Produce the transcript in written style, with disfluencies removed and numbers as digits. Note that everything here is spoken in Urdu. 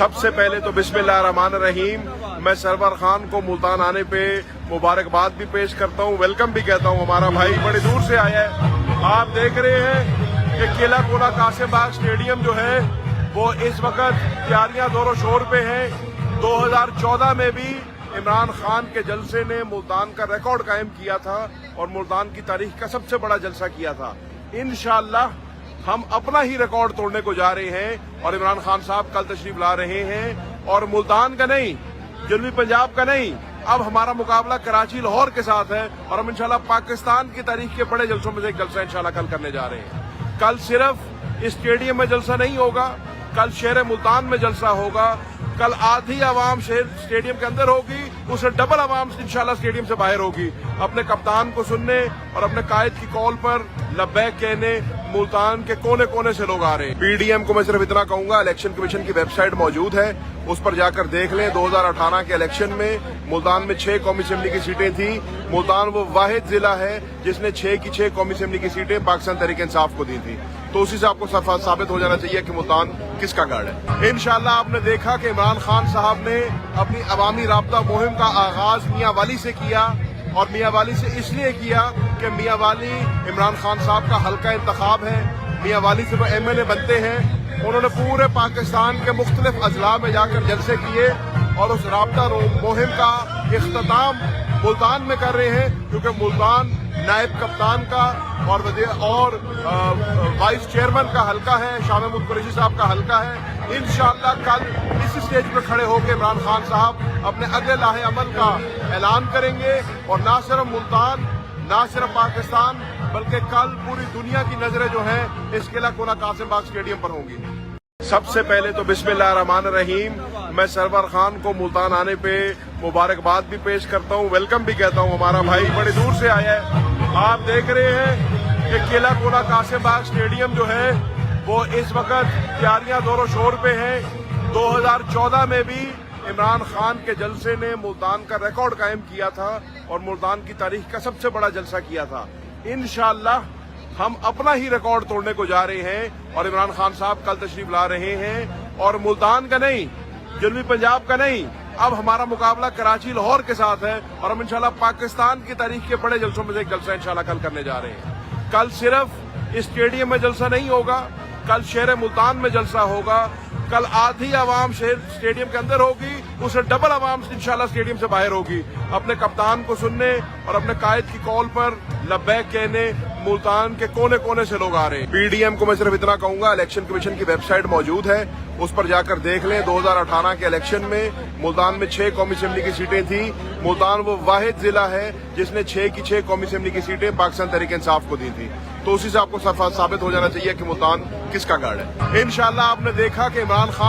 سب سے پہلے تو بسم اللہ الرحمن الرحیم میں سرور خان کو ملتان آنے پہ مبارکباد بھی پیش کرتا ہوں، ویلکم بھی کہتا ہوں۔ ہمارا بھائی بڑے دور سے آیا ہے۔ آپ دیکھ رہے ہیں کہ قلعہ کولا قاسم باغ اسٹیڈیم جو ہے وہ اس وقت تیاریاں زور و شور پہ ہیں۔ 2014 میں بھی عمران خان کے جلسے نے ملتان کا ریکارڈ قائم کیا تھا اور ملتان کی تاریخ کا سب سے بڑا جلسہ کیا تھا۔ انشاءاللہ ہم اپنا ہی ریکارڈ توڑنے کو جا رہے ہیں اور عمران خان صاحب کل تشریف لا رہے ہیں، اور ملتان کا نہیں، جنوبی پنجاب کا نہیں، اب ہمارا مقابلہ کراچی لاہور کے ساتھ ہے، اور ہم انشاءاللہ پاکستان کی تاریخ کے بڑے جلسوں میں سے ایک جلسہ انشاءاللہ کل کرنے جا رہے ہیں۔ کل صرف اسٹیڈیم میں جلسہ نہیں ہوگا، کل شہر ملتان میں جلسہ ہوگا۔ کل آدھی عوام شہر اسٹیڈیم کے اندر ہوگی، اسے ڈبل عوام انشاءاللہ اسٹیڈیم سے باہر ہوگی، اپنے کپتان کو سننے اور اپنے قائد کی کال پر لبیک کہنے ملتان کے کونے کونے سے لوگ آ رہے ہیں۔ پی ڈی ایم کو میں صرف اتنا کہوں گا، الیکشن کمیشن کی ویب سائٹ موجود ہے، اس پر جا کر دیکھ لیں۔ 2018 کے الیکشن میں ملتان میں 6 قومی اسمبلی کی سیٹیں تھیں۔ ملتان وہ واحد ضلع ہے جس نے 6 کی 6 قومی اسمبلی کی سیٹیں پاکستان تحریک انصاف کو دی تھی، تو اسی سے آپ کو ثابت ہو جانا چاہیے کہ ملتان کس کا گڑھ ہے۔ انشاءاللہ آپ نے دیکھا کہ عمران خان صاحب نے اپنی عوامی رابطہ مہم کا آغاز میاں والی سے کیا، اور میاں والی سے اس لیے کیا کہ میاں والی عمران خان صاحب کا حلقہ انتخاب ہے، میاں والی سے وہ ایم ایل اے بنتے ہیں۔ انہوں نے پورے پاکستان کے مختلف اضلاع میں جا کر جلسے کیے، اور اس رابطہ مہم کا اختتام ملتان میں کر رہے ہیں، کیونکہ ملتان نائب کپتان کا اور وائس چیئرمین کا حلقہ ہے، شاہ محمود قریشی صاحب کا حلقہ ہے۔ انشاءاللہ کل اس اسٹیج پر کھڑے ہو کے عمران خان صاحب اپنے اگلے لاہے عمل کا اعلان کریں گے، اور نہ صرف ملتان، نہ صرف پاکستان، بلکہ کل پوری دنیا کی نظریں جو ہیں اس قلعہ کولا قاسم باغ اسٹیڈیم پر ہوں گی۔ سب سے پہلے تو بسم اللہ الرحمن الرحیم میں سرور خان کو ملتان آنے پہ مبارکباد بھی پیش کرتا ہوں، ویلکم بھی کہتا ہوں۔ ہمارا بھائی بڑے دور سے آیا ہے۔ آپ دیکھ رہے ہیں کہ قلعہ کولا قاسم باغ اسٹیڈیم جو ہے وہ اس وقت تیاریاں زور و شور پہ ہیں۔ 2014 میں بھی عمران خان کے جلسے نے ملتان کا ریکارڈ قائم کیا تھا اور ملتان کی تاریخ کا سب سے بڑا جلسہ کیا تھا۔ انشاءاللہ ہم اپنا ہی ریکارڈ توڑنے کو جا رہے ہیں، اور عمران خان صاحب کل تشریف لا رہے ہیں، اور ملتان کا نہیں، جنوبی پنجاب کا نہیں، اب ہمارا مقابلہ کراچی لاہور کے ساتھ ہے، اور ہم انشاءاللہ پاکستان کی تاریخ کے بڑے جلسوں میں سے ایک جلسہ انشاءاللہ کل کرنے جا رہے ہیں۔ کل صرف اسٹیڈیم میں جلسہ نہیں ہوگا، کل شہر ملتان میں جلسہ ہوگا۔ کل آدھی عوام شہر اسٹیڈیم کے اندر ہوگی، اسے ڈبل عوام انشاءاللہ اسٹیڈیم سے باہر ہوگی، اپنے کپتان کو سننے اور اپنے قائد کی کال پر لبیک کہنے ملتان کے کونے کونے سے لوگ آ رہے ہیں۔ پی ڈی ایم کو میں صرف اتنا کہوں گا، الیکشن کمیشن کی ویب سائٹ موجود ہے، اس پر جا کر دیکھ لیں۔ 2018 کے الیکشن میں ملتان میں 6 قومی اسمبلی کی سیٹیں تھیں۔ ملتان وہ واحد ضلع ہے جس نے 6 کی 6 قومی اسمبلی کی سیٹیں پاکستان تحریک انصاف کو دی تھی، تو اسی سے آپ کو ثابت ہو جانا چاہیے کہ ملتان کس کا گڑھ ہے۔ انشاءاللہ آپ نے دیکھا کہ عمران خان